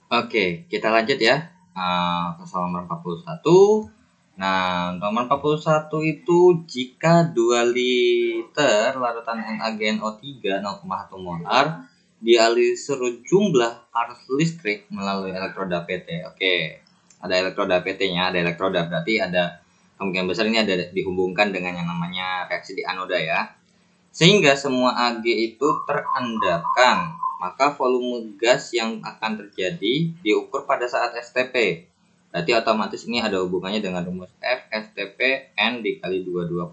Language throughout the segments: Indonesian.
Oke, kita lanjut ya. Ke soal nomor 41. Nah, nomor 41 itu jika 2 liter larutan NaGNO3 0,1 molar dialiri jumlah arus listrik melalui elektroda PT. Oke, ada elektroda PT-nya, ada elektroda, berarti ada kemungkinan besar ini ada dihubungkan dengan yang namanya reaksi di anoda ya. Sehingga semua Ag itu terendapkan, maka volume gas yang akan terjadi diukur pada saat STP. Berarti otomatis ini ada hubungannya dengan rumus F STP N dikali 22,4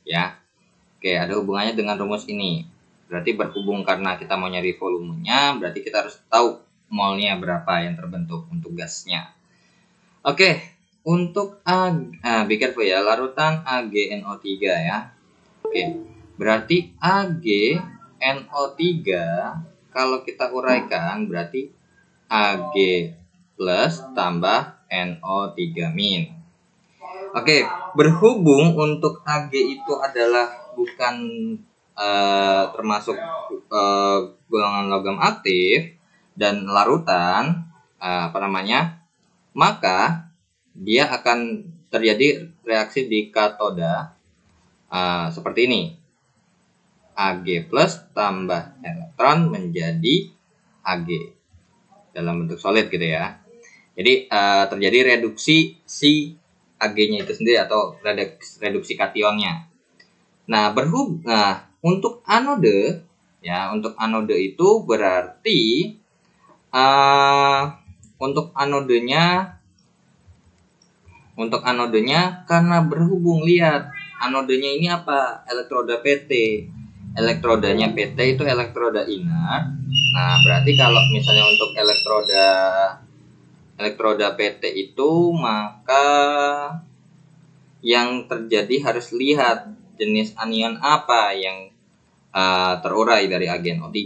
ya. Oke, ada hubungannya dengan rumus ini. Berarti berhubung karena kita mau nyari volumenya, berarti kita harus tahu molnya berapa yang terbentuk untuk gasnya. Oke, untuk be careful ya, larutan AgNO3 ya. Oke, berarti AgNO3 kalau kita uraikan berarti Ag plus tambah NO3 min. Oke, berhubung untuk Ag itu adalah bukan termasuk golongan logam aktif dan larutan, maka dia akan terjadi reaksi di katoda seperti ini. Ag plus tambah elektron menjadi Ag dalam bentuk solid gitu ya. Jadi terjadi reduksi si Ag-nya itu sendiri atau reduksi kationnya. Nah, untuk anode ya, untuk anode itu berarti untuk anodenya karena berhubung, lihat anodenya ini apa? Elektroda PT. Elektrodanya PT itu elektroda inert. Nah, berarti kalau misalnya untuk elektroda PT itu, maka yang terjadi harus lihat jenis anion apa yang terurai dari AgNO3.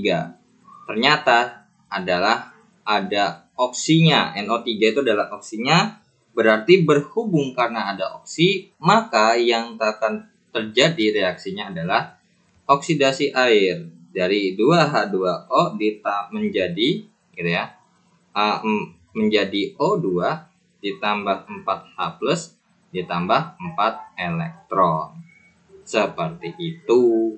Ternyata adalah ada oksinya. NO3 itu adalah oksinya. Berarti berhubung karena ada oksi, maka yang akan terjadi reaksinya adalah oksidasi air dari 2H2O menjadi gitu ya, menjadi O2 ditambah 4H plus ditambah 4 elektron. Seperti itu.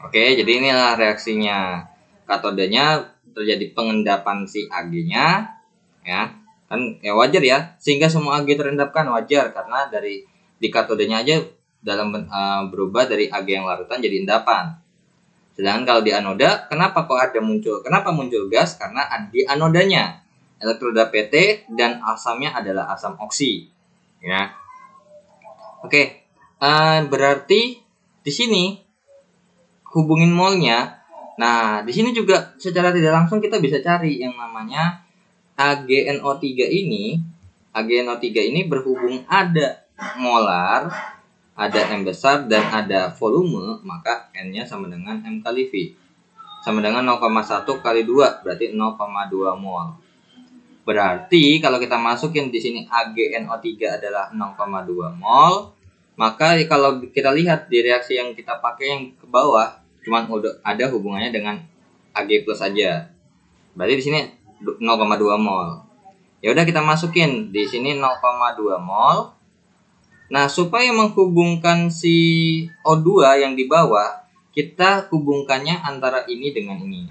Oke, jadi inilah reaksinya. Katodenya terjadi pengendapan si Ag-nya ya. Kan ya wajar ya, sehingga semua Ag terendapkan, wajar karena dari di katodenya aja dalam berubah dari Ag yang larutan jadi endapan. Sedangkan kalau di anoda, kenapa muncul gas? Karena di anodanya elektroda PT dan asamnya adalah asam oksi ya. Oke, berarti di sini hubungin molnya. Nah, di sini juga secara tidak langsung kita bisa cari yang namanya AgNO3 ini. AgNO3 ini berhubung ada molar, ada M besar dan ada volume, maka N-nya sama dengan M kali V. Sama dengan 0,1 kali 2, berarti 0,2 mol. Berarti kalau kita masukin di sini AgNO3 adalah 0,2 mol, maka kalau kita lihat di reaksi yang kita pakai yang ke bawah, cuman ada hubungannya dengan Ag plus aja. Berarti di sini 0,2 mol. Ya udah, kita masukin di sini 0,2 mol. Nah, supaya menghubungkan si O2 yang di bawah, kita hubungkannya antara ini dengan ini.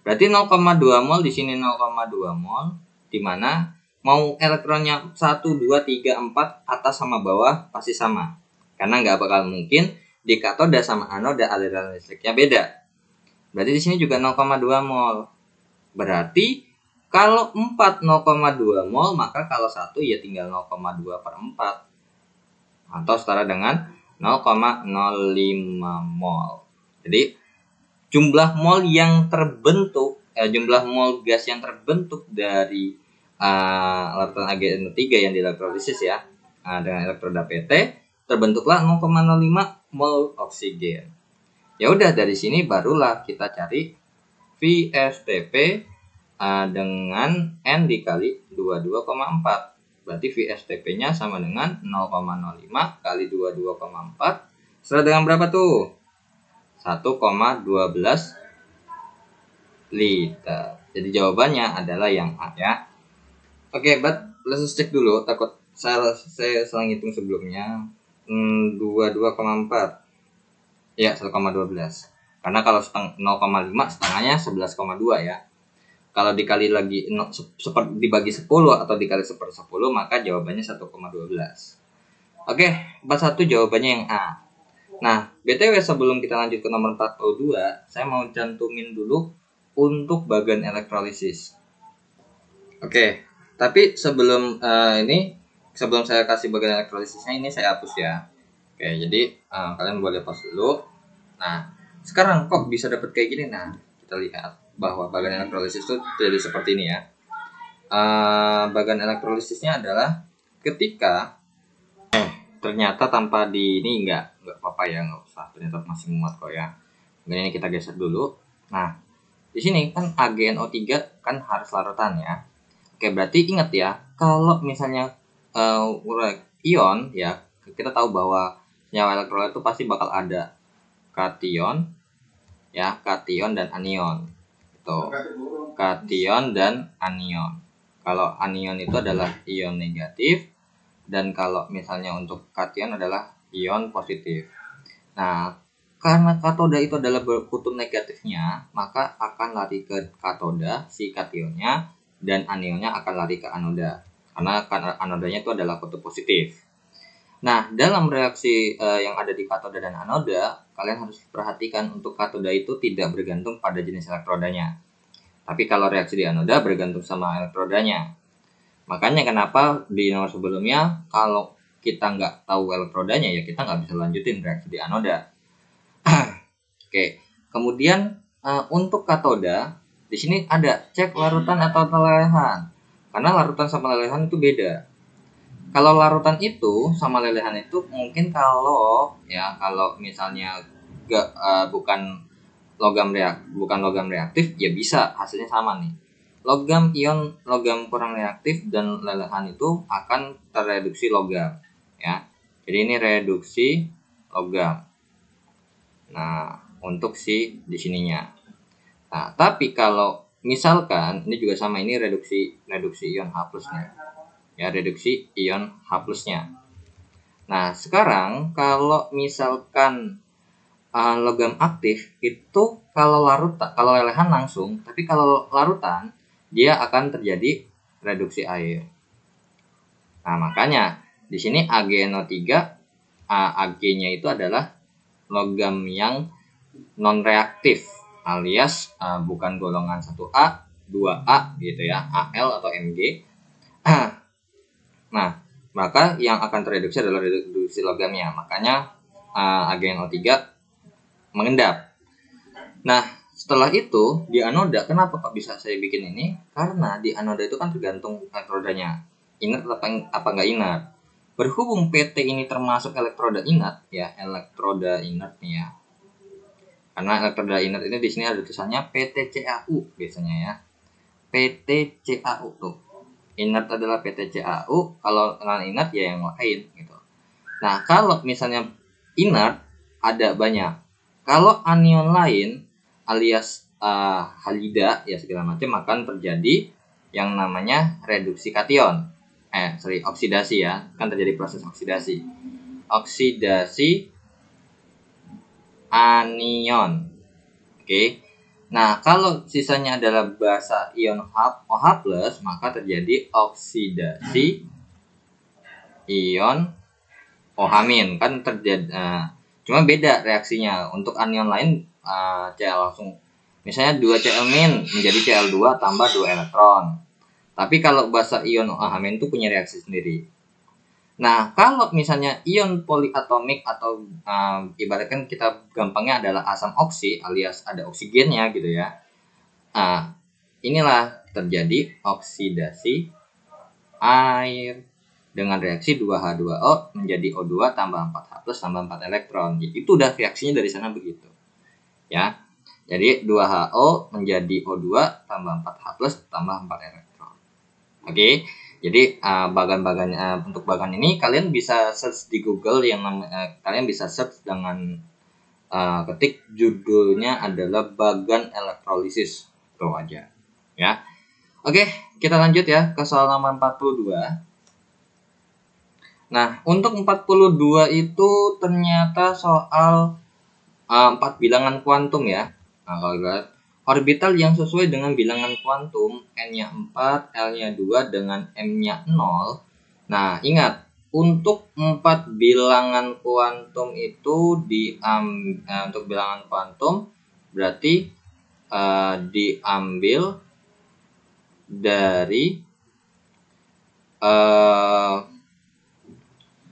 Berarti 0,2 mol di sini 0,2 mol, di mana mau elektronnya 1, 2, 3, 4, atas sama bawah pasti sama. Karena nggak bakal mungkin di katoda sama anoda aliran listriknya beda. Berarti di sini juga 0,2 mol. Berarti kalau 4 0,2 mol, maka kalau 1 ya tinggal 0,2 per 4. Atau setara dengan 0,05 mol. Jadi jumlah mol yang terbentuk, jumlah mol gas yang terbentuk dari larutan AgNO3 yang dielektrolisis ya, dengan elektroda PT, terbentuklah 0,05 mol oksigen. Ya udah, dari sini barulah kita cari VSTP dengan N dikali 22,4. Berarti VSTP-nya sama dengan 0,05 kali 22,4. Setara dengan berapa tuh? 1,12 liter. Jadi jawabannya adalah yang A ya. Oke, let's cek dulu. Takut saya salah hitung sebelumnya. 22,4. Ya, 1,12. Karena kalau 0,5 setengahnya 11,2 ya. Kalau dikali lagi dibagi 10 atau dikali 1/10, maka jawabannya 1,12. Oke, 41 jawabannya yang A. Nah, BTW sebelum kita lanjut ke nomor 42, saya mau cantumin dulu untuk bagan elektrolisis. Oke, tapi sebelum sebelum saya kasih bagan elektrolisisnya ini saya hapus ya. Oke, jadi kalian boleh pause dulu. Nah, sekarang kok bisa dapat kayak gini? Nah, kita lihat bahwa bagan elektrolisis itu jadi seperti ini ya. Bagan elektrolisisnya adalah ketika ternyata tanpa di ini nggak apa-apa ya, nggak usah, ternyata masih muat kok ya. Kemudian ini kita geser dulu. Nah, di sini kan AgNO3 kan harus larutan ya. Oke, berarti ingat ya, kalau misalnya ion ya, kita tahu bahwa senyawa elektrolit itu pasti bakal ada kation ya, kation dan anion. Itu kation dan anion. Kalau anion itu adalah ion negatif, dan kalau misalnya untuk kation adalah ion positif. Nah, karena katoda itu adalah kutub negatifnya, maka akan lari ke katoda si kationnya, dan anionnya akan lari ke anoda. Karena anodanya itu adalah kutub positif. Nah, dalam reaksi yang ada di katoda dan anoda, kalian harus perhatikan untuk katoda itu tidak bergantung pada jenis elektrodanya. Tapi kalau reaksi di anoda bergantung sama elektrodanya. Makanya kenapa di nomor sebelumnya kalau kita nggak tahu elektrodanya ya kita nggak bisa lanjutin reaksi di anoda. Oke, kemudian untuk katoda di sini ada cek larutan atau lelehan. Karena larutan sama lelehan itu beda. Kalau larutan itu sama lelehan itu mungkin kalau misalnya bukan logam reaktif ya bisa hasilnya sama nih. Logam ion logam kurang reaktif dan lelehan itu akan tereduksi logam ya. Jadi ini reduksi logam. Nah, untuk si di sininya. Nah, tapi kalau misalkan ini juga sama, ini reduksi ion H+ nih. Ya, reduksi ion H+-nya. Nah, sekarang kalau misalkan logam aktif itu kalau lelehan langsung, tapi kalau larutan dia akan terjadi reduksi air. Nah, makanya di sini AgNO3 Ag-nya itu adalah logam yang non reaktif alias bukan golongan 1A, 2A gitu ya, Al atau Mg. Nah, maka yang akan tereduksi adalah reduksi logamnya. Makanya AgNO3 mengendap. Nah, setelah itu di anoda, kenapa kok bisa saya bikin ini? Karena di anoda itu kan tergantung elektrodanya, inert apa nggak inert. Berhubung PT ini termasuk elektroda inert ya, elektroda inert nih ya. Karena elektroda inert ini di sini ada tulisannya PTCAU biasanya ya. PTCAU tuh. Inert adalah PTCAU, kalau non inert ya yang lain gitu. Nah, kalau misalnya inert ada banyak. Kalau anion lain alias halida ya segala macam akan terjadi yang namanya reduksi kation. Oksidasi ya. Kan terjadi proses oksidasi. Oksidasi anion. Oke. Nah, kalau sisanya adalah basa ion OH+, maka terjadi oksidasi ion OH- kan terjadi. Cuma beda reaksinya. Untuk anion lain Cl langsung, misalnya 2Cl- menjadi Cl2 tambah 2 elektron. Tapi kalau basa ion OH- itu punya reaksi sendiri. Nah, kalau misalnya ion poliatomik atau ibaratkan kita gampangnya adalah asam oksi alias ada oksigennya gitu ya. Inilah terjadi oksidasi air dengan reaksi 2H2O menjadi O2 tambah 4H+ tambah 4 elektron. Itu udah reaksinya dari sana begitu. Ya. Jadi 2HO menjadi O2 tambah 4H+ tambah 4 elektron. Oke. Jadi bagan-bagan untuk bagan ini kalian bisa search di Google kalian bisa search dengan ketik judulnya adalah bagan elektrolisis. Tuh aja. ya. Oke, kita lanjut ya ke soal nomor 42. Nah, untuk 42 itu ternyata soal 4 bilangan kuantum ya. Nah, kalau lihat orbital yang sesuai dengan bilangan kuantum, N-nya 4, L-nya 2 dengan M-nya 0. Nah, ingat, untuk 4 bilangan kuantum itu untuk bilangan kuantum berarti diambil dari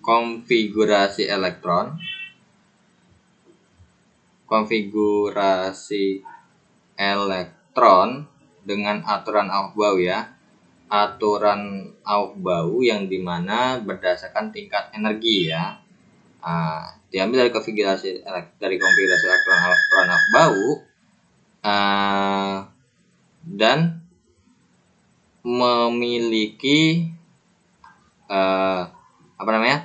konfigurasi elektron dengan aturan Aufbau ya. Aturan Aufbau yang dimana berdasarkan tingkat energi ya. Diambil dari konfigurasi elektron aturan Aufbau dan memiliki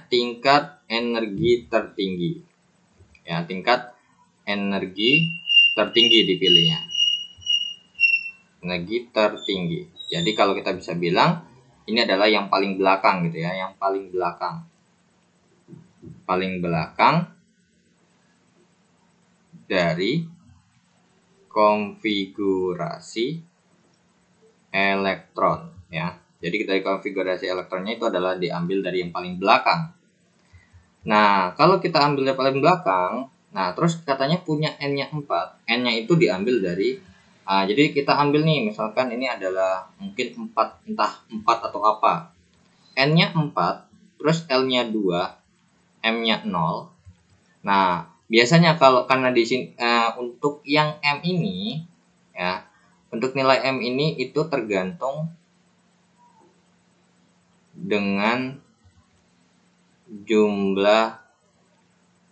tingkat energi tertinggi ya, tingkat energi tertinggi dipilihnya, energi tertinggi. Jadi kalau kita bisa bilang ini adalah yang paling belakang gitu ya, yang paling belakang dari konfigurasi elektron ya. Jadi dari konfigurasi elektronnya itu adalah diambil dari yang paling belakang. Nah, kalau kita ambil dari paling belakang, nah terus katanya punya N-nya 4. N-nya itu diambil dari jadi kita ambil nih, misalkan ini adalah mungkin 4, entah 4 atau apa. N-nya 4, terus L-nya 2, M-nya 0. Nah, biasanya karena di sini untuk yang M ini ya, untuk nilai M ini itu tergantung dengan jumlah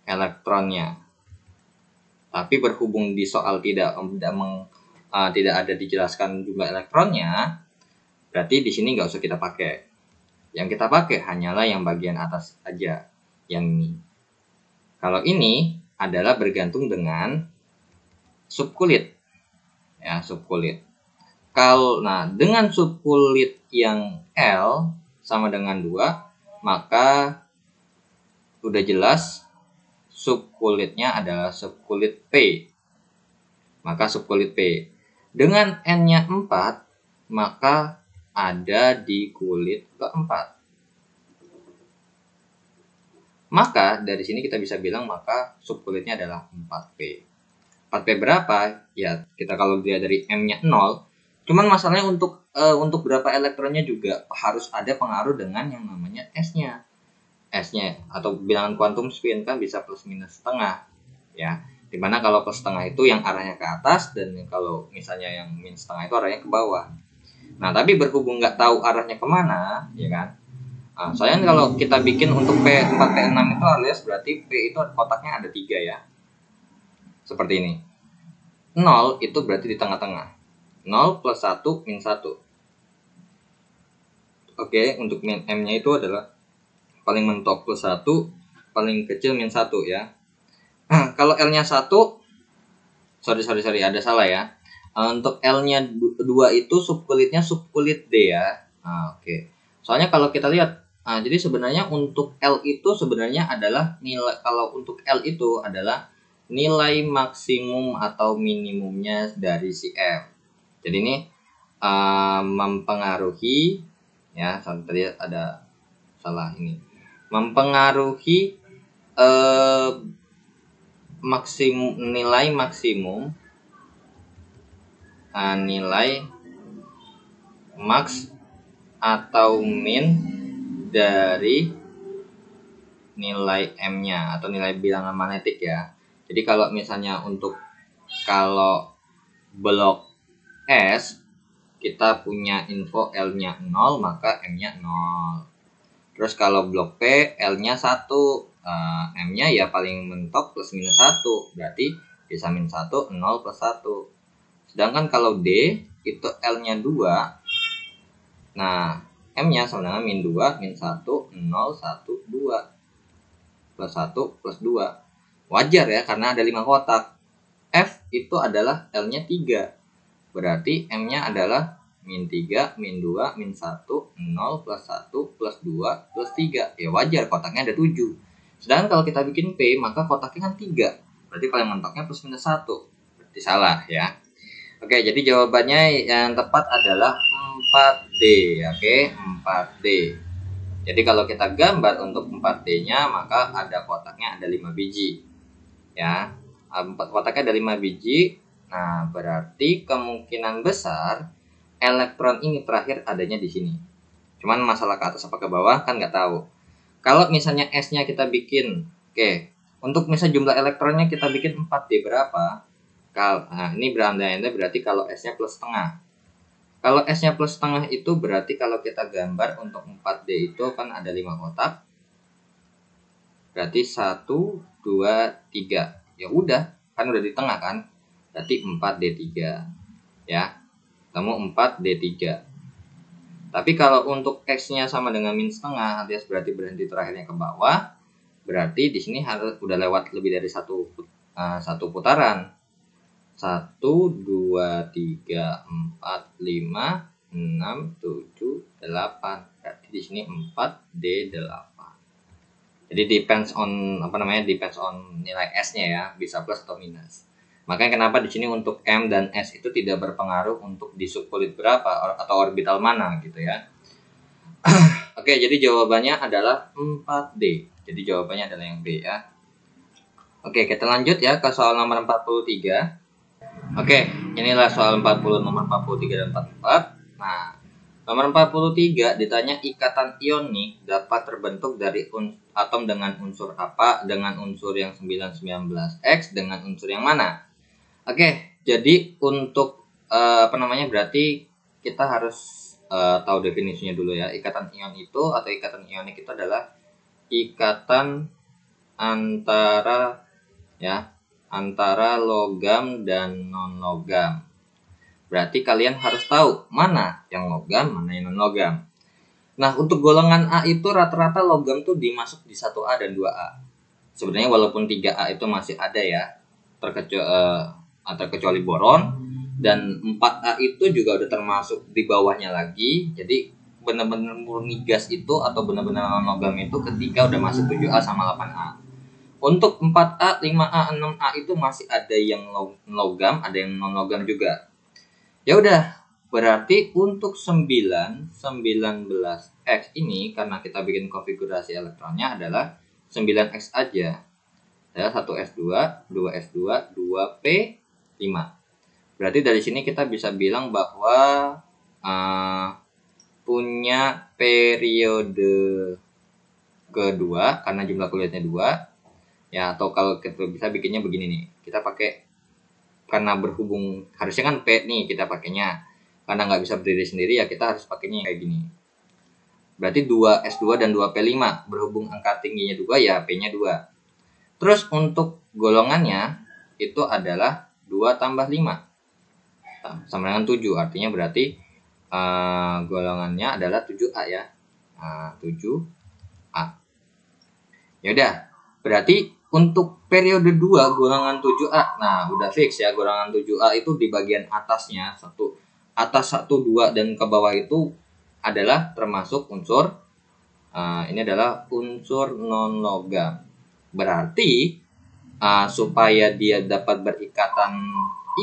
elektronnya. Tapi berhubung di soal tidak ada dijelaskan jumlah elektronnya, berarti di sini nggak usah kita pakai. Yang kita pakai hanyalah yang bagian atas aja, yang ini. Kalau ini adalah bergantung dengan subkulit, ya subkulit. Dengan subkulit yang L sama dengan 2, maka udah jelas subkulitnya adalah subkulit P. Maka subkulit P. Dengan N-nya 4, maka ada di kulit keempat. Maka dari sini kita bisa bilang maka subkulitnya adalah 4P. 4P berapa? Ya, kita kalau dia dari M-nya 0, cuman masalahnya untuk berapa elektronnya juga harus ada pengaruh dengan yang namanya S-nya. S-nya atau bilangan kuantum spin kan bisa plus minus setengah ya. Dimana kalau plus setengah itu yang arahnya ke atas, dan kalau misalnya yang minus setengah itu arahnya ke bawah. Nah, tapi berhubung nggak tahu arahnya kemana, ya kan? Soalnya kalau kita bikin untuk P4, P6 itu alias berarti P itu kotaknya ada 3 ya. Seperti ini. 0 itu berarti di tengah-tengah. 0 plus 1 min 1. Oke, untuk min M-nya itu adalah paling mentok plus 1, paling kecil min 1 ya. Kalau L-nya 1, sorry, ada salah ya. Untuk L-nya 2 itu subkulitnya subkulit D ya. Oke. Soalnya kalau kita lihat, jadi sebenarnya untuk L itu sebenarnya adalah nilai, kalau untuk L itu adalah nilai maksimum atau minimumnya dari si F. Jadi ini mempengaruhi ya, tadi ada salah ini. Mempengaruhi nilai maksimum, nilai max atau min dari nilai M-nya atau nilai bilangan magnetik ya. Jadi kalau misalnya kalau blok S kita punya info L-nya 0, maka M-nya 0. Terus kalau blok P L-nya 1, M-nya ya paling mentok plus minus 1, berarti bisa min 1, 0 plus 1. Sedangkan kalau D itu L-nya 2, nah M-nya sama dengan min 2, min 1, 0, 1, 2 plus 1 plus 2. Wajar ya, karena ada 5 kotak. F itu adalah L-nya 3, berarti M-nya adalah min 3, min 2, min 1, 0, plus 1, plus 2, plus 3. Ya wajar, kotaknya ada 7. Sedangkan kalau kita bikin P, maka kotaknya kan 3. Berarti kalau yang mentoknya plus minus 1. Berarti salah ya. Oke, jadi jawabannya yang tepat adalah 4D. Oke, 4D. Jadi kalau kita gambar untuk 4D-nya, maka ada kotaknya ada 5 biji. Ya, kotaknya ada 5 biji. Nah, berarti kemungkinan besar elektron ini terakhir adanya di sini. Cuman masalah ke atas apa ke bawah kan nggak tahu. Kalau misalnya S-nya kita bikin, oke, untuk misalnya jumlah elektronnya kita bikin 4D berapa? Nah, ini berarti kalau S-nya plus setengah. Kalau S-nya plus setengah itu berarti kalau kita gambar untuk 4D itu kan ada 5 kotak. Berarti 1, 2, 3. Ya udah, kan udah di tengah kan? Berarti 4D3. Ya. Ketemu 4D3. Tapi kalau untuk X-nya sama dengan min setengah, alias berarti berhenti terakhirnya ke bawah, berarti di sini harus udah lewat lebih dari satu putaran. 1, 2, 3, 4, 5, 6, 7, 8. Berarti di sini 4D8. Jadi depends on depends on nilai S-nya ya, bisa plus atau minus. Makanya kenapa di sini untuk M dan S itu tidak berpengaruh untuk di subkulit berapa atau orbital mana gitu ya. Oke, jadi jawabannya adalah 4D. Jadi jawabannya adalah yang B ya. Oke, kita lanjut ya ke soal nomor 43. Oke, inilah soal 40 nomor 43 dan 44. Nah, nomor 43 ditanya ikatan ionik dapat terbentuk dari atom dengan unsur apa, dengan unsur yang 919X, dengan unsur yang mana? Oke, jadi untuk berarti kita harus tahu definisinya dulu ya. Ikatan ion itu atau ikatan ionik itu adalah ikatan antara logam dan non-logam. Berarti kalian harus tahu mana yang logam, mana yang non-logam. Nah, untuk golongan A itu rata-rata logam tuh dimasuk di 1A dan 2A. Sebenarnya walaupun 3A itu masih ada ya, terkecuali boron, dan 4A itu juga udah termasuk di bawahnya lagi. Jadi benar-benar murni gas itu atau benar-benar non-logam itu ketika udah masuk 7A sama 8A. Untuk 4A, 5A, 6A itu masih ada yang logam, ada yang non-logam juga. Ya udah, berarti untuk 19X ini karena kita bikin konfigurasi elektronnya adalah 9X aja. Ada 1S2, 2S2, 2P5. Berarti dari sini kita bisa bilang bahwa punya periode kedua karena jumlah kuliahnya 2. Ya, atau kalau kita bisa bikinnya begini nih. Kita pakai karena berhubung harusnya kan P nih kita pakainya. Karena nggak bisa berdiri sendiri ya kita harus pakainya kayak gini. Berarti 2S2 dan 2P5. Berhubung angka tingginya 2 ya P-nya 2. Terus untuk golongannya itu adalah 2 tambah 5. Sama dengan 7. Artinya berarti golongannya adalah 7A ya. 7A. Yaudah, berarti untuk periode 2 golongan 7A. Nah, udah fix ya, golongan 7A itu di bagian atasnya, atas 1, 2 dan ke bawah itu adalah termasuk unsur ini adalah unsur non-logam. Berarti supaya dia dapat berikatan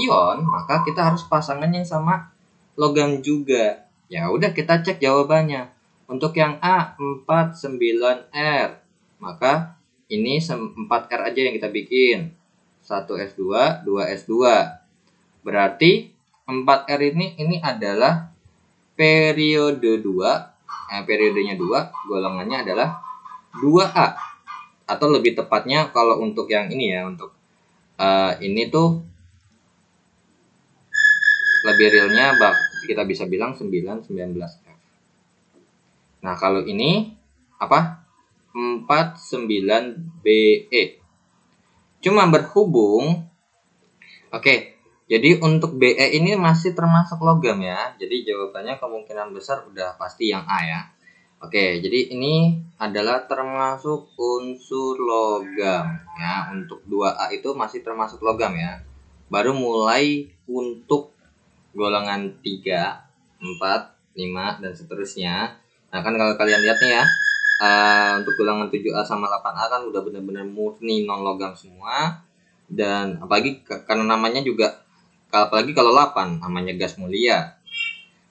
ion, maka kita harus pasangannya sama logam juga. Ya udah kita cek jawabannya. Untuk yang A 49R, maka ini 4R aja yang kita bikin. 1S2, 2S2. Berarti 4R ini adalah periode 2. Periodenya 2, golongannya adalah 2A. Atau lebih tepatnya kalau untuk yang ini ya, untuk ini tuh lebih realnya kita bisa bilang 919F. Nah, kalau ini apa? 49BE. Cuma berhubung jadi untuk BE ini masih termasuk logam ya. Jadi jawabannya kemungkinan besar udah pasti yang A ya. Jadi ini adalah termasuk unsur logam ya. Untuk 2A itu masih termasuk logam ya. Baru mulai untuk golongan 3, 4, 5, dan seterusnya. Nah kan kalau kalian lihat nih ya, untuk golongan 7A sama 8A kan udah benar-benar murni non logam semua. Dan apalagi karena namanya juga, apalagi kalau 8 namanya gas mulia.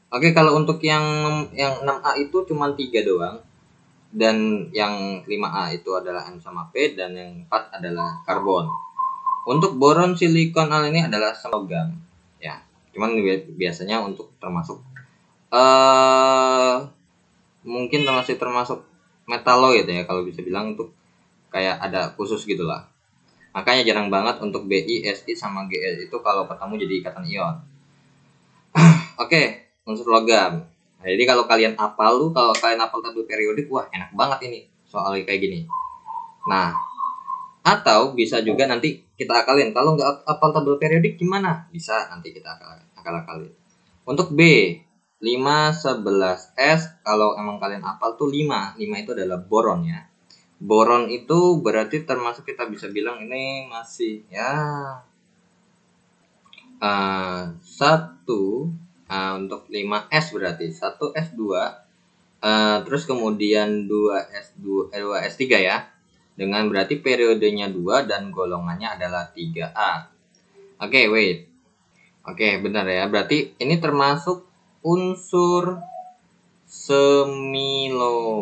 Oke, kalau untuk yang 6A itu cuma 3 doang. Dan yang 5A itu adalah N sama P, dan yang 4 adalah karbon. Untuk boron, silikon, al ini adalah logam ya. Cuman biasanya untuk termasuk mungkin termasuk metaloid ya, kalau bisa bilang untuk kayak ada khusus gitulah. Makanya jarang banget untuk Bi, Si sama Gl itu kalau ketemu jadi ikatan ion. Oke, unsur logam. Nah, jadi kalau kalian hafal tabel periodik, wah enak banget ini soal kayak gini. Nah, atau bisa juga nanti kita akalin. Kalau nggak hafal tabel periodik gimana? Bisa nanti kita akalin. Untuk B, 511S, kalau emang kalian hafal tuh 5 itu adalah boron ya. Boron itu berarti termasuk, kita bisa bilang ini masih ya 1. Untuk 5S berarti 1S2, terus kemudian 2S3 ya, dengan berarti periodenya 2 dan golongannya adalah 3A. Oke, wait. Oke, benar ya. Berarti ini termasuk unsur semilogam.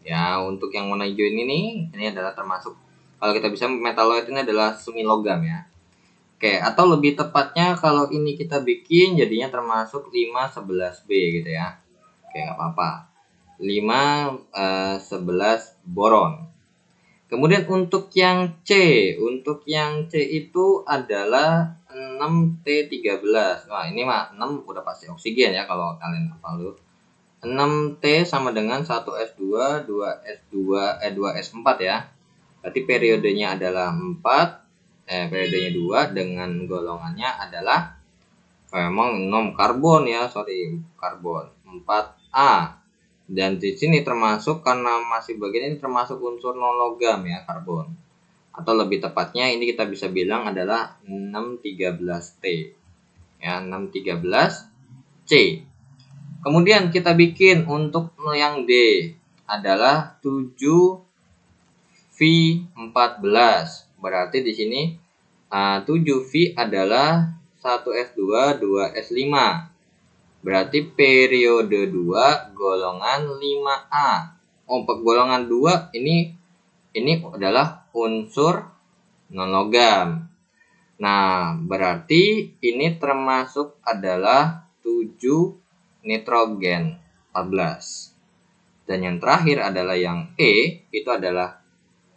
Ya, untuk yang warna hijau ini adalah termasuk, kalau kita bisa metaloid ini adalah semilogam ya. Oke, atau lebih tepatnya kalau ini kita bikin jadinya termasuk 511B gitu ya. Oke, nggak apa-apa. 511 boron. Kemudian untuk yang C itu adalah 6T13. Nah, ini mah 6 udah pasti oksigen ya kalau kalian hafal dulu. 6T sama dengan 1S2, 2S4 ya. Berarti periodenya adalah 4. Periodenya 2 dengan golongannya adalah memang karbon ya, karbon 4A. Dan di sini termasuk, karena masih bagian ini termasuk unsur non logam ya, karbon. Atau lebih tepatnya ini kita bisa bilang adalah 613T. Ya, 613C. Kemudian kita bikin untuk yang D adalah 7V14. Berarti di sini 7V adalah 1S2, 2S5. Berarti periode 2 golongan 5A. Golongan 2 ini adalah unsur non logam. Nah, berarti ini termasuk adalah 7 nitrogen 14. Dan yang terakhir adalah yang E, itu adalah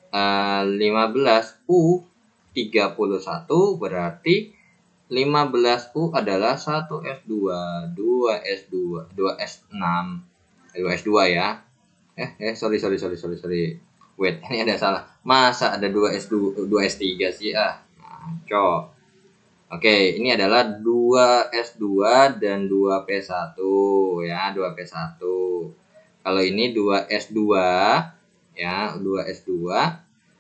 15U31, berarti 15U adalah 1S2, 2S2, 2S6, 2S2 ya. Sorry. Wait, ini ada salah. Masa ada 2S2, 2S3 sih Ngaco. Oke, ini adalah 2S2 dan 2P1 ya, 2P1. Kalau ini 2S2 ya, 2S2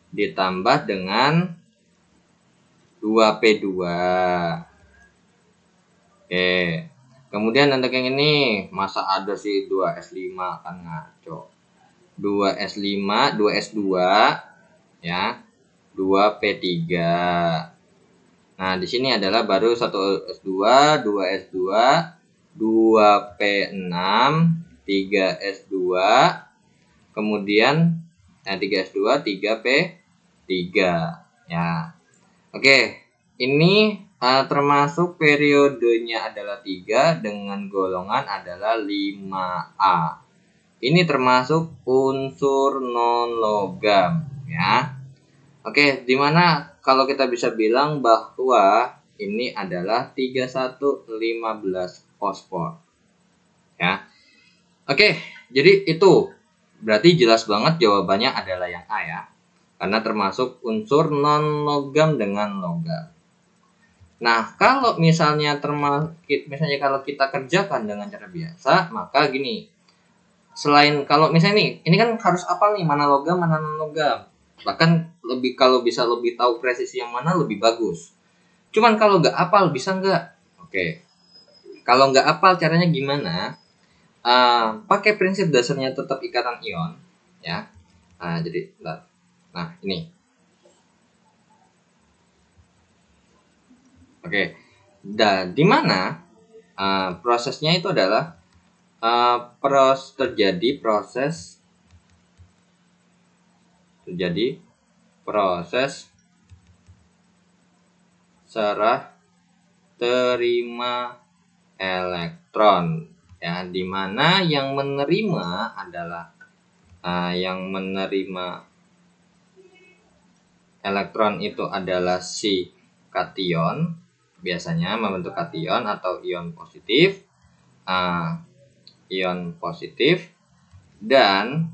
ditambah dengan 2P2. Oke. Kemudian untuk yang ini, masa ada sih 2S5, kan ngaco. 2S5, 2S2 ya, 2P3. Nah, di sini adalah baru 1S2, 2S2, 2P6, 3S2, kemudian 3S2, 3P3 ya. Oke, ini termasuk periodenya adalah 3 dengan golongan adalah 5A. Ini termasuk unsur non logam ya. Oke, dimana kalau kita bisa bilang bahwa ini adalah 3115 fosfor ya. Oke, jadi itu berarti jelas banget jawabannya adalah yang A ya, karena termasuk unsur non logam dengan logam. Nah, kalau misalnya kalau kita kerjakan dengan cara biasa, maka gini, selain kalau misalnya ini kan harus hafal nih mana logam mana non logam. Bahkan kalau bisa lebih tahu presisi yang mana lebih bagus. Cuman kalau nggak hafal bisa nggak? Oke. Kalau nggak hafal caranya gimana? Pakai prinsip dasarnya tetap ikatan ion, ya. Jadi, nah ini. Oke, di mana prosesnya itu adalah terjadi proses serah terima elektron, ya, di mana yang menerima adalah yang menerima elektron itu adalah si kation, biasanya membentuk kation atau ion positif, dan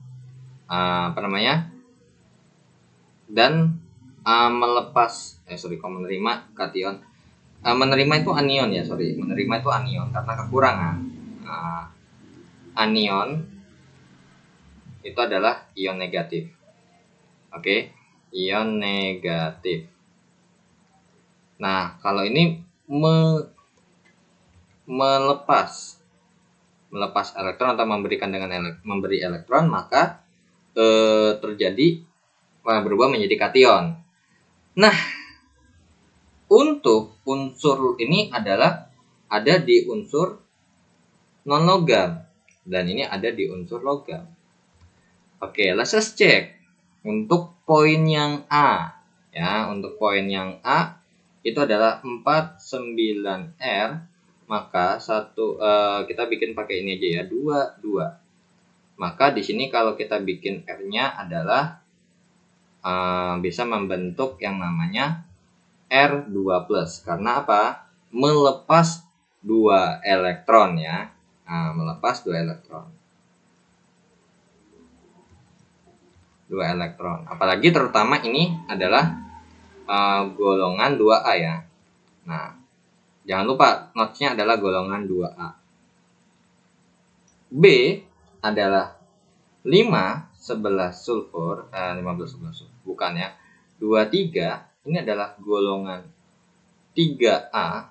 melepas menerima kation, menerima itu anion ya, menerima itu anion karena kekurangan anion itu adalah ion negatif. Oke, ion negatif. Nah, kalau ini melepas elektron atau memberi elektron, maka terjadi berubah menjadi kation. Nah, untuk unsur ini ada di unsur non logam dan ini ada di unsur logam. Oke, let's just check untuk poin yang A, ya. Untuk poin yang A itu adalah 49R, maka kita bikin pakai ini aja ya, 2. Maka di sini kalau kita bikin R-nya adalah bisa membentuk yang namanya R2+. Karena apa? Melepas 2 elektron, ya. Melepas 2 elektron. 2 elektron. Apalagi terutama ini adalah golongan 2A, ya. Nah, jangan lupa notes-nya adalah golongan 2A. B adalah 511 sulfur, 15-11 sulfur, bukan ya. 23 ini adalah golongan 3A.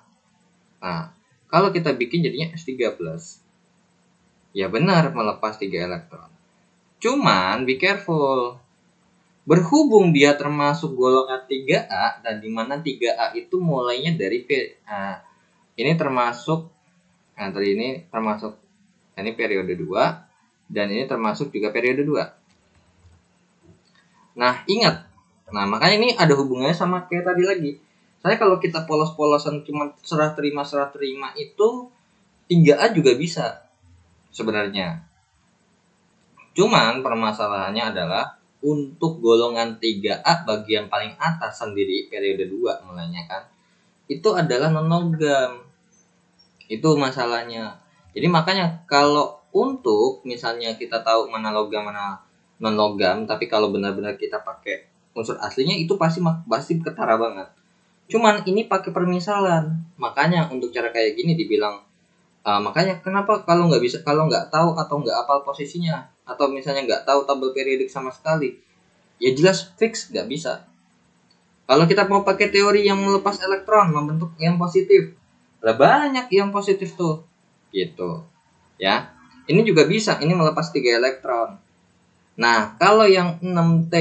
Nah, kalau kita bikin jadinya S3+. Ya benar, melepas 3 elektron. Cuman be careful. Berhubung dia termasuk golongan 3A, dan dimana 3A itu mulainya dari ini termasuk ini periode 2, dan ini termasuk juga periode 2. Nah, ingat. Nah, makanya ini ada hubungannya sama kayak tadi lagi. Saya kalau kita polos-polosan cuma serah terima itu 3A juga bisa sebenarnya. Cuman permasalahannya adalah untuk golongan 3A bagian paling atas sendiri, periode 2 mulainya kan, itu adalah non-logam. Itu masalahnya. Jadi makanya kalau untuk misalnya kita tahu mana logam mana non-logam, tapi kalau benar-benar kita pakai unsur aslinya itu pasti ketara banget. Cuman ini pakai permisalan. Makanya untuk cara kayak gini dibilang makanya kenapa kalau nggak tahu atau nggak hafal posisinya, atau misalnya nggak tahu tabel periodik sama sekali, ya jelas fix nggak bisa. Kalau kita mau pakai teori yang melepas elektron membentuk ion positif, banyak ion positif tuh, gitu ya. Ini juga bisa, ini melepas 3 elektron. Nah, kalau yang 6T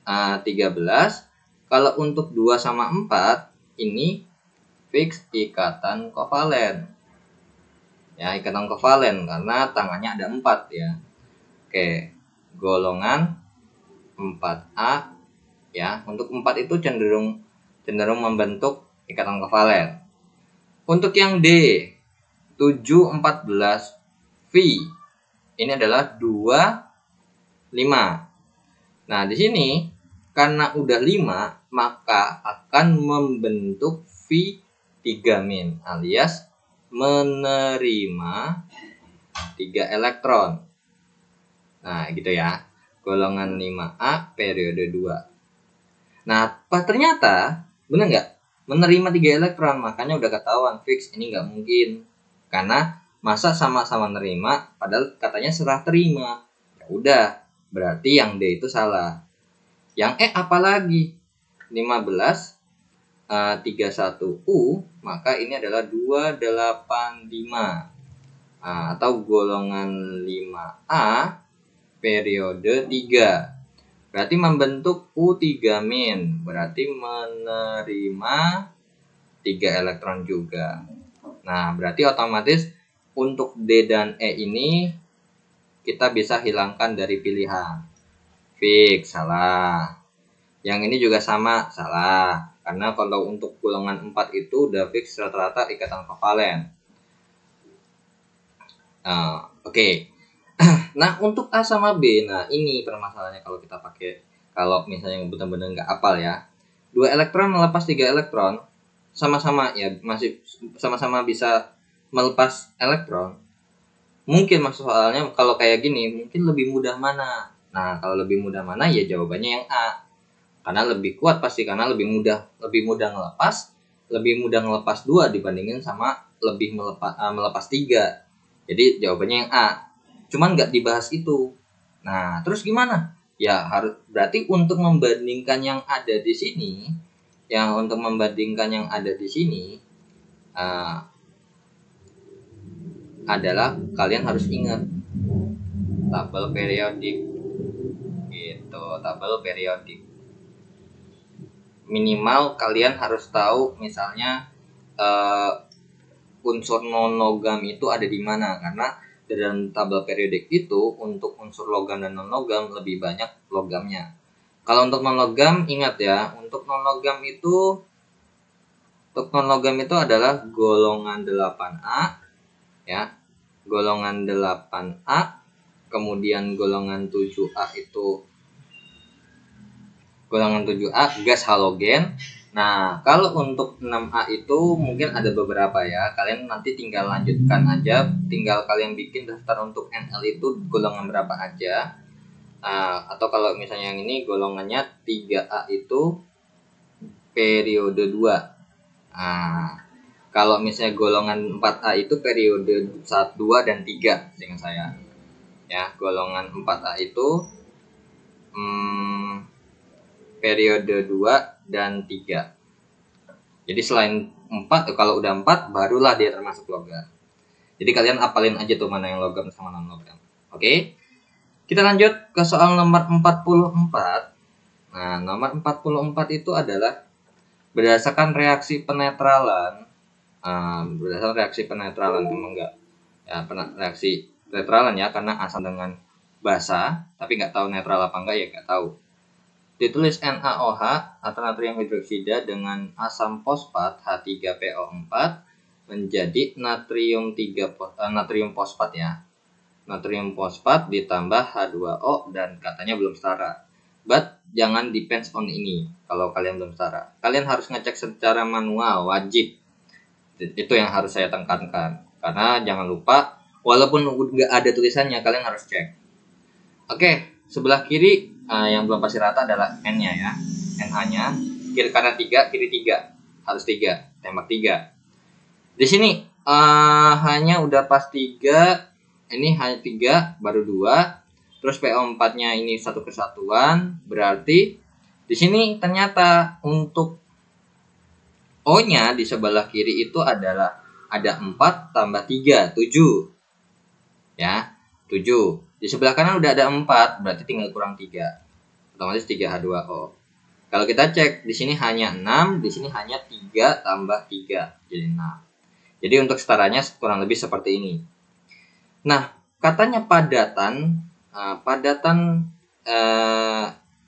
13, kalau untuk 2 sama 4 ini fix ikatan kovalen. Ya, ikatan kovalen karena tangannya ada 4 ya. Oke, golongan 4A ya. Untuk 4 itu cenderung membentuk ikatan kovalen. Untuk yang D 714 V ini adalah 2 5. Nah, di sini karena udah 5 maka akan membentuk V3- alias menerima 3 elektron. Nah, gitu ya. Golongan 5A periode 2. Nah, ternyata benar nggak? Menerima 3 elektron, makanya udah ketahuan fix ini nggak mungkin. Karena masa sama-sama nerima padahal katanya serah terima. Ya udah, berarti yang D itu salah. Yang E apalagi? 15 31U, maka ini adalah 285 atau golongan 5A periode 3. Berarti membentuk U3-, berarti menerima 3 elektron juga. Nah, berarti otomatis untuk D dan E ini kita bisa hilangkan dari pilihan. Fix, salah. Yang ini juga sama, salah. Karena kalau untuk golongan 4 itu udah fix rata-rata ikatan kovalen. Oke. Nah, untuk A sama B, nah ini permasalahannya kalau kita pakai, kalau misalnya benar-benar nggak hafal ya. 2 elektron melepas 3 elektron, sama-sama ya, masih sama-sama bisa melepas elektron. Mungkin maksud soalnya kalau kayak gini, mungkin lebih mudah mana? Nah, kalau lebih mudah mana ya jawabannya yang A. Karena lebih kuat pasti, karena lebih mudah ngelepas, lebih mudah ngelepas 2 dibandingin sama lebih melepas 3. Jadi jawabannya yang A. Cuman nggak dibahas itu. Nah, terus gimana? Ya harus berarti untuk membandingkan yang ada di sini, adalah kalian harus ingat tabel periodik. Gitu, tabel periodik. Minimal kalian harus tahu misalnya unsur non-logam itu ada di mana, karena dalam tabel periodik itu untuk unsur logam dan non-logam lebih banyak logamnya. Kalau untuk non-logam ingat ya, untuk non-logam itu adalah golongan 8A ya. Golongan 8A, kemudian golongan 7A itu gas halogen. Nah, kalau untuk 6A itu mungkin ada beberapa ya. Kalian nanti tinggal lanjutkan aja. Tinggal kalian bikin daftar untuk NL itu golongan berapa aja. Atau kalau misalnya yang ini golongannya 3A itu periode 2. Kalau misalnya golongan 4A itu periode 1, 2, dan 3 dengan saya. Ya, golongan 4A itu periode 2 dan 3. Jadi selain 4, kalau udah 4 barulah dia termasuk logam. Jadi kalian apalin aja tuh mana yang logam sama non logam. Oke. Kita lanjut ke soal nomor 44. Nah, nomor 44 itu adalah berdasarkan reaksi penetralan. Berdasarkan reaksi penetralan, emang enggak ya, reaksi netralan ya, karena asam dengan basa, tapi nggak tahu netral apa enggak ya, nggak tahu. Ditulis NaOH atau natrium hidroksida dengan asam fosfat H3PO4 menjadi natrium fosfat ya. Natrium fosfat ditambah H2O dan katanya belum setara. But jangan depends on ini kalau kalian belum setara. Kalian harus ngecek secara manual, wajib. Itu yang harus saya tekankan. Karena jangan lupa, walaupun nggak ada tulisannya, kalian harus cek. Oke, sebelah kiri yang belum pasti rata adalah N-nya ya. NH-nya kiri kanan 3, kiri 3. Harus 3, tembak 3. Di sini hanya udah pas 3, ini hanya 3 baru 2. Terus PO4-nya ini satu kesatuan, berarti di sini ternyata untuk O-nya di sebelah kiri itu adalah ada 4 tambah 3, 7. Ya, 7. Di sebelah kanan udah ada 4, berarti tinggal kurang 3. Otomatis 3H2O. Kalau kita cek, di sini hanya 6, di sini hanya 3 tambah 3, jadi 6. Jadi untuk setaranya kurang lebih seperti ini. Nah, katanya padatan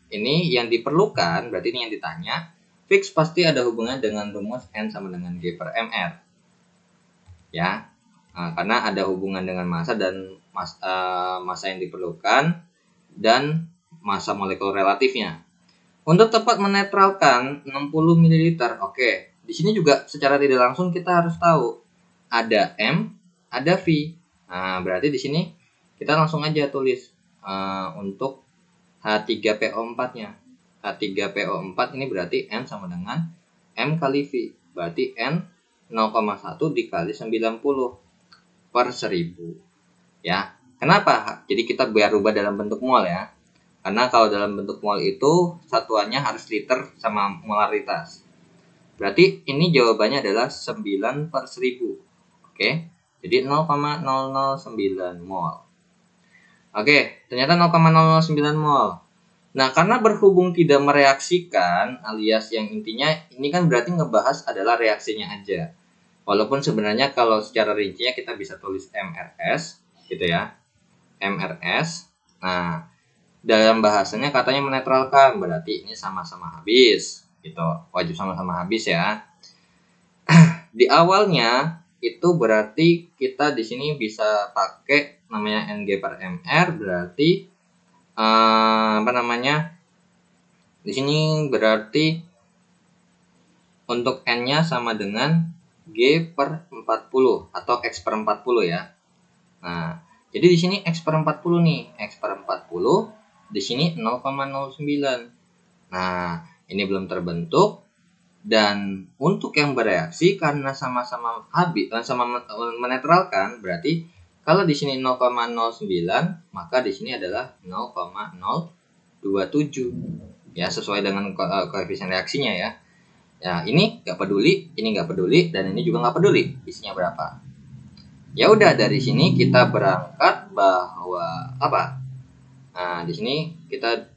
ini yang diperlukan, berarti ini yang ditanya, fix pasti ada hubungan dengan rumus N sama dengan G per MR. Ya, karena ada hubungan dengan massa dan massa yang diperlukan dan massa molekul relatifnya. Untuk tepat menetralkan 60 ml, oke. Di sini juga secara tidak langsung kita harus tahu ada M, ada V. Nah, berarti di sini kita langsung aja tulis untuk H3PO4-nya. H3PO4 ini berarti N sama dengan M kali V. Berarti N 0,1 dikali 90 per 1000. Ya, kenapa? Jadi kita biar rubah dalam bentuk mol ya. Karena kalau dalam bentuk mol itu satuannya harus liter sama molaritas. Berarti ini jawabannya adalah 9 per 1000. Oke, jadi 0,009 mol. Oke, ternyata 0,009 mol. Nah, karena berhubung tidak mereaksikan, alias yang intinya ini kan berarti ngebahas adalah reaksinya aja. Walaupun sebenarnya kalau secara rincinya kita bisa tulis MRS, gitu ya. MRS. Nah, dalam bahasanya katanya menetralkan, berarti ini sama-sama habis, gitu. Wajib sama-sama habis ya. Di awalnya itu berarti kita di sini bisa pakai namanya Ng per Mr, berarti apa namanya? Di sini berarti untuk N-nya sama dengan G per 40 atau X per 40 ya. Nah, jadi di sini X per 40 nih, X per 40 di sini 0,09. Nah, ini belum terbentuk. Dan untuk yang bereaksi karena sama-sama habis sama menetralkan, berarti kalau di sini 0,09 maka di sini adalah 0,027 ya, sesuai dengan koefisien reaksinya ya. Ya, ini nggak peduli, ini nggak peduli, dan ini juga nggak peduli isinya berapa. Ya udah, dari sini kita berangkat bahwa apa? Nah, di sini kita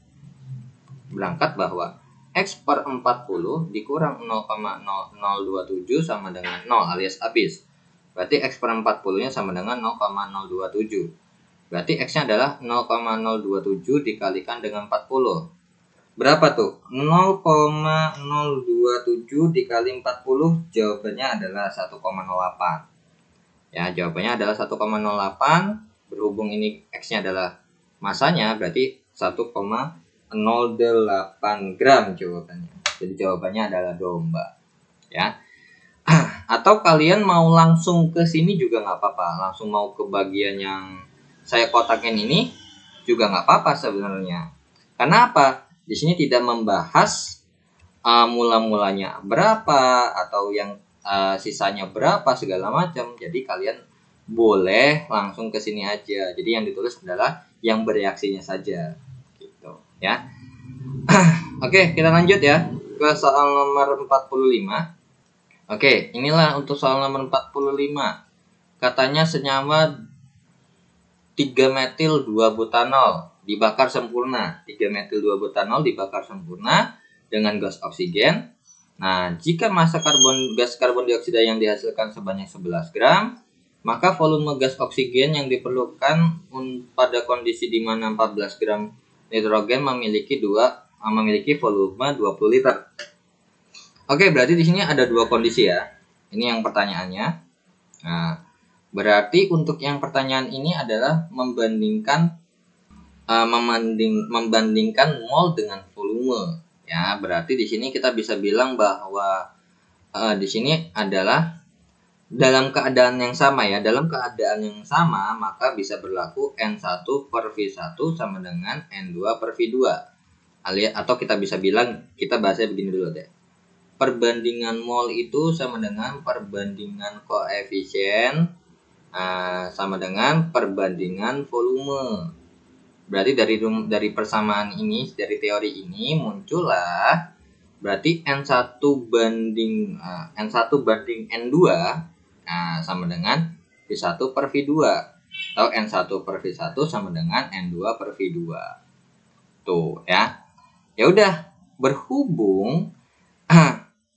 berangkat bahwa X per 40 dikurang 0,0027 sama dengan 0 alias habis. Berarti X per 40 nya sama dengan 0,027. Berarti X nya adalah 0,027 dikalikan dengan 40. Berapa tuh? 0,027 dikali 40, jawabannya adalah 1,08. Ya, jawabannya adalah 1,08. Berhubung ini X-nya adalah masanya, berarti 1,08 gram jawabannya. Jadi jawabannya adalah domba. Ya. Atau kalian mau langsung ke sini juga nggak apa-apa. Langsung mau ke bagian yang saya kotakin ini juga nggak apa-apa sebenarnya. Karena apa? Di sini tidak membahas mula-mulanya berapa atau yang sisanya berapa segala macam. Jadi kalian boleh langsung ke sini aja. Jadi yang ditulis adalah yang bereaksinya saja. Gitu, ya. Oke, kita lanjut ya ke soal nomor 45. Oke, inilah untuk soal nomor 45. Katanya senyawa 3 metil 2 butanol dibakar sempurna. 3 metil 2 butanol dibakar sempurna dengan gas oksigen. Nah, jika massa gas karbon dioksida yang dihasilkan sebanyak 11 gram, maka volume gas oksigen yang diperlukan pada kondisi di mana 14 gram nitrogen memiliki volume 20 liter. Oke, berarti di sini ada dua kondisi ya. Ini yang pertanyaannya. Nah, berarti untuk yang pertanyaan ini adalah membandingkan mol dengan volume. Ya, berarti di sini kita bisa bilang bahwa di sini adalah dalam keadaan yang sama ya. Dalam keadaan yang sama maka bisa berlaku N1 per V1 sama dengan N2 per V2. Atau kita bisa bilang, kita bahasnya begini dulu deh. Perbandingan mol itu sama dengan perbandingan koefisien sama dengan perbandingan volume. Berarti dari persamaan ini, dari teori ini muncullah berarti N1 banding N2 sama dengan V1 per V2 atau N1 per V1 sama dengan N2 per V2. Tuh ya. Ya udah, berhubung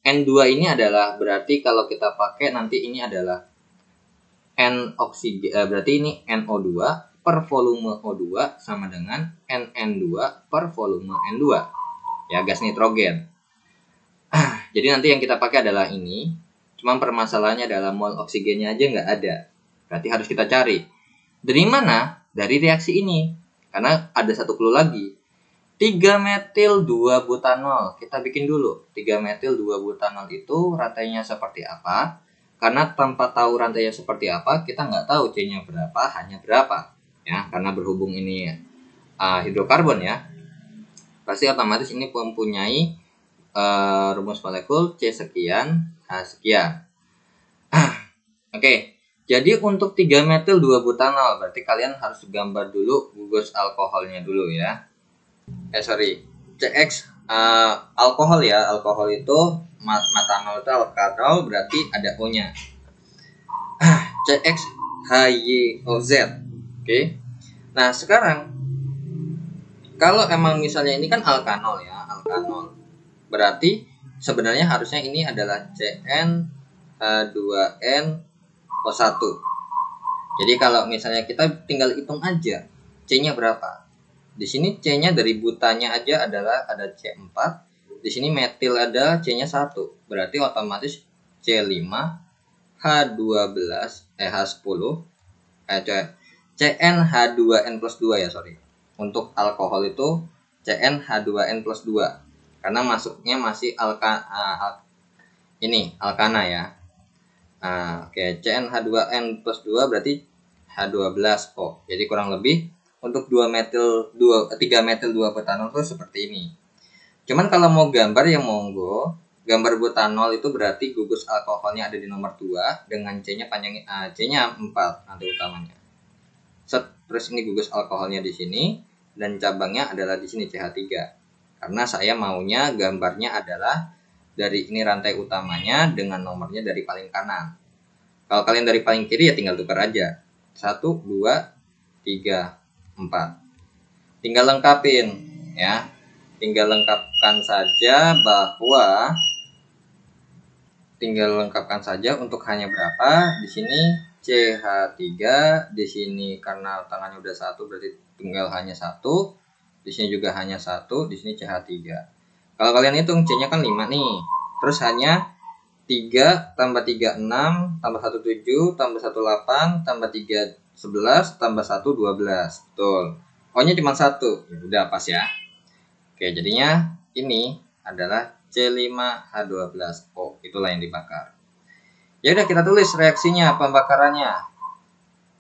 N2 ini adalah berarti kalau kita pakai nanti ini adalah N oksigen, berarti ini NO2 per volume O2 sama dengan NN2 per volume N2. Ya, gas nitrogen. Jadi nanti yang kita pakai adalah ini. Cuma permasalahannya adalah mol oksigennya aja nggak ada. Berarti harus kita cari. Dari mana? Dari reaksi ini. Karena ada satu clue lagi. 3 metil 2 butanol. Kita bikin dulu. 3 metil 2 butanol itu rantainya seperti apa? Karena tanpa tahu rantainya seperti apa, kita nggak tahu C-nya berapa, hanya berapa. Ya, karena berhubung ini hidrokarbon ya. Pasti otomatis ini mempunyai rumus molekul C sekian, H sekian. Oke. Jadi untuk 3 metil 2 butanol, berarti kalian harus gambar dulu gugus alkoholnya dulu ya. CX alkohol ya. Alkohol itu mata nol itu alkanol, berarti ada O-nya. CX HYOZ. Oke. Nah, sekarang kalau emang misalnya ini kan alkanol ya, alkanol. Berarti sebenarnya harusnya ini adalah CnH2nO1. Jadi kalau misalnya kita tinggal hitung aja C-nya berapa. Di sini C-nya dari butanya aja adalah ada C4. Di sini metil ada C-nya 1. Berarti otomatis C5 H10 CnH2n plus 2 ya, sorry. Untuk alkohol itu CnH2n plus 2 karena masuknya masih alkana ya. Oke, CnH2n plus 2 berarti H12O. Jadi kurang lebih untuk 3 metil 2 butanol itu seperti ini. Cuman kalau mau gambar ya monggo. Gambar butanol itu berarti gugus alkoholnya ada di nomor 2 dengan C-nya C-nya 4 nanti utamanya. Terus ini gugus alkoholnya di sini dan cabangnya adalah di sini CH3. Karena saya maunya gambarnya adalah dari ini rantai utamanya dengan nomornya dari paling kanan. Kalau kalian dari paling kiri ya tinggal tukar aja. 1 2 3 4. Tinggal lengkapin ya. Tinggal lengkapkan saja untuk hanya berapa. Di sini CH3, di sini karena tangannya udah 1 berarti tinggal hanya 1. Di sini juga hanya 1, di sini CH3. Kalau kalian hitung C-nya kan 5 nih. Terus hanya 3 tambah 3 6 tambah 1 7 tambah 1 8 tambah 3 11 tambah 1 12. Betul. O-nya cuma 1. Ya udah pas ya. Oke, jadinya ini adalah C5H12O. Itulah yang dibakar. Ya udah kita tulis reaksinya,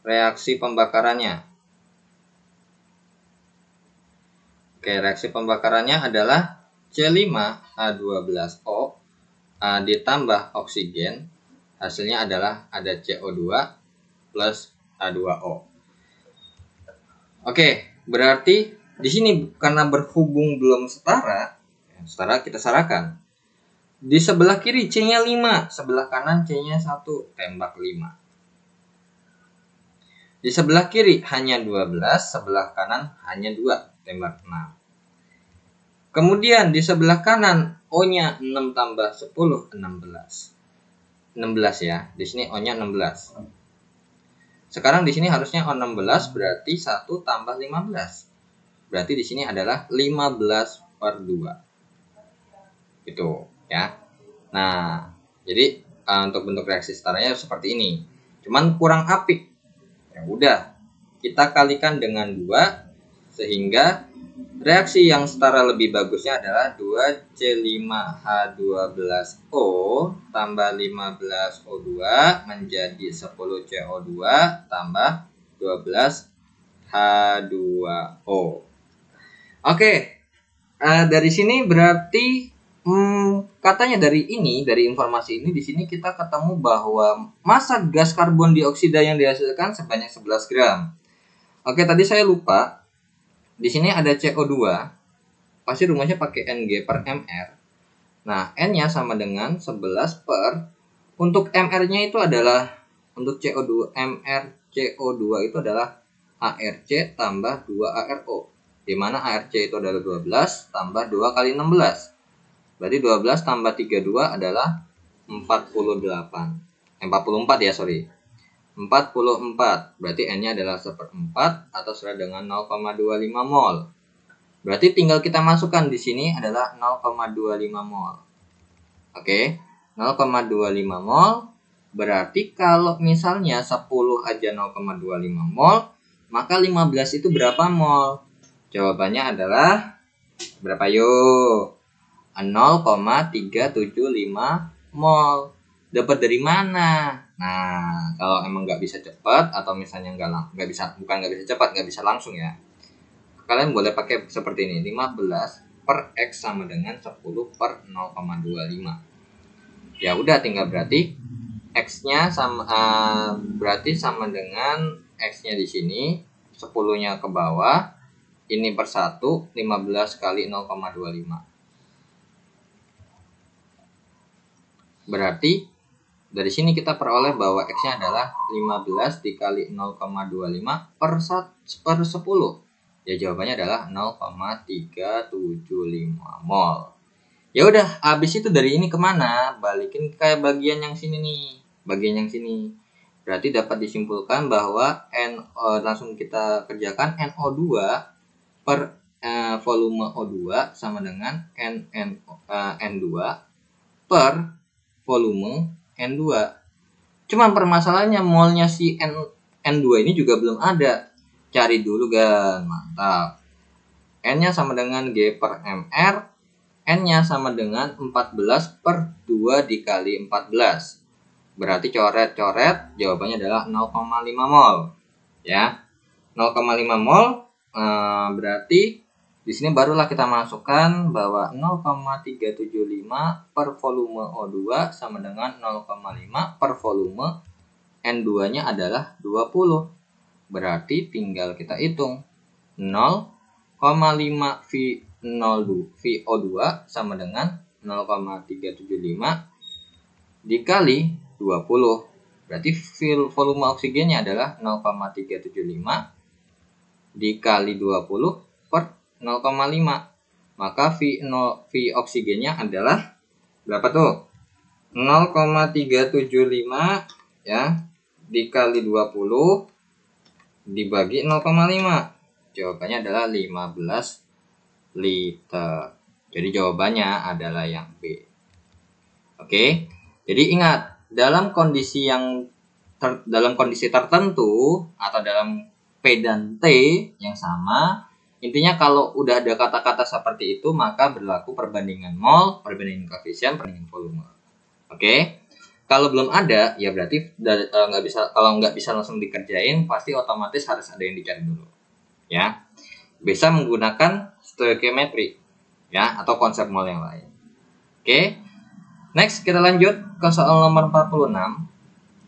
Reaksi pembakarannya. Oke, reaksi pembakarannya adalah C5H12O ditambah oksigen. Hasilnya adalah ada CO2 plus H2O. Oke, berarti di sini karena berhubung belum setara kita sarakan. Di sebelah kiri C-nya 5, sebelah kanan C-nya 1, tembak 5. Di sebelah kiri hanya 12, sebelah kanan hanya 2, tembak 6. Kemudian di sebelah kanan O-nya 6 tambah 10, 16. 16 ya, di sini O-nya 16. Sekarang di sini harusnya O16 berarti 1 tambah 15. Berarti di sini adalah 15/2. Itu ya. Nah, jadi untuk bentuk reaksi setaranya seperti ini. Cuman kurang apik. Ya udah, kita kalikan dengan 2 sehingga reaksi yang setara lebih bagusnya adalah 2C5H12O tambah 15O2 menjadi 10CO2 tambah 12H2O. Oke, dari sini berarti katanya dari informasi ini di sini kita ketemu bahwa massa gas karbon dioksida yang dihasilkan sebanyak 11 gram. Oke, tadi saya lupa. Di sini ada CO2. Pasti rumusnya pakai Ng per mr. Nah, N-nya sama dengan 11 per. Untuk mr-nya itu adalah untuk CO2 mrCO2 itu adalah ARC tambah 2ARO. Di mana ARC itu adalah 12 tambah 2 kali 16. Berarti 12 tambah 32 adalah 44 ya, sorry. 44. Berarti N-nya adalah 1/4 atau sama dengan 0,25 mol. Berarti tinggal kita masukkan di sini adalah 0,25 mol. Oke, 0,25 mol. Berarti kalau misalnya 10 aja 0,25 mol, maka 15 itu berapa mol? Jawabannya adalah berapa yuk? 0,375 mol. Dapat dari mana? Nah, kalau emang nggak bisa cepat atau misalnya nggak bisa langsung ya, kalian boleh pakai seperti ini. 15 per X sama dengan 10 per 0,25. Ya udah, tinggal berarti X-nya berarti sama dengan X-nya di sini, 10-nya ke bawah, ini per 1, 15 kali 0,25. Berarti dari sini kita peroleh bahwa X-nya adalah 15 dikali 0,25 per 10. Ya jawabannya adalah 0,375 mol. Ya udah, habis itu dari ini kemana? Balikin ke bagian yang sini nih, bagian yang sini. Berarti dapat disimpulkan bahwa langsung kita kerjakan NO2 per volume O2 sama dengan N2 per volume N2. Cuman permasalahannya molnya si N2 ini juga belum ada. Cari dulu kan, mantap. N-nya sama dengan G per MR, N-nya sama dengan 14 per 2 dikali 14. Berarti coret-coret, jawabannya adalah 0,5 mol. Ya, 0,5 mol. Berarti di sini barulah kita masukkan bahwa 0,375 per volume O2 sama dengan 0,5 per volume N2-nya adalah 20. Berarti tinggal kita hitung 0,5 VO2 sama dengan 0,375 dikali 20. Berarti volume oksigennya adalah 0,375 dikali 20 per 0,5. Maka V oksigennya adalah berapa tuh? 0,375 ya dikali 20 dibagi 0,5. Jawabannya adalah 15 liter. Jadi jawabannya adalah yang B. Oke. Jadi ingat, dalam kondisi tertentu atau dalam P dan T yang sama, intinya kalau udah ada kata-kata seperti itu maka berlaku perbandingan mol, perbandingan koefisien, perbandingan volume. Oke. Kalau belum ada, ya berarti nggak bisa. Kalau nggak bisa langsung dikerjain, pasti otomatis harus ada yang dicari dulu. Ya, bisa menggunakan stoichiometry, ya, atau konsep mol yang lain. Oke. Next kita lanjut ke soal nomor 46.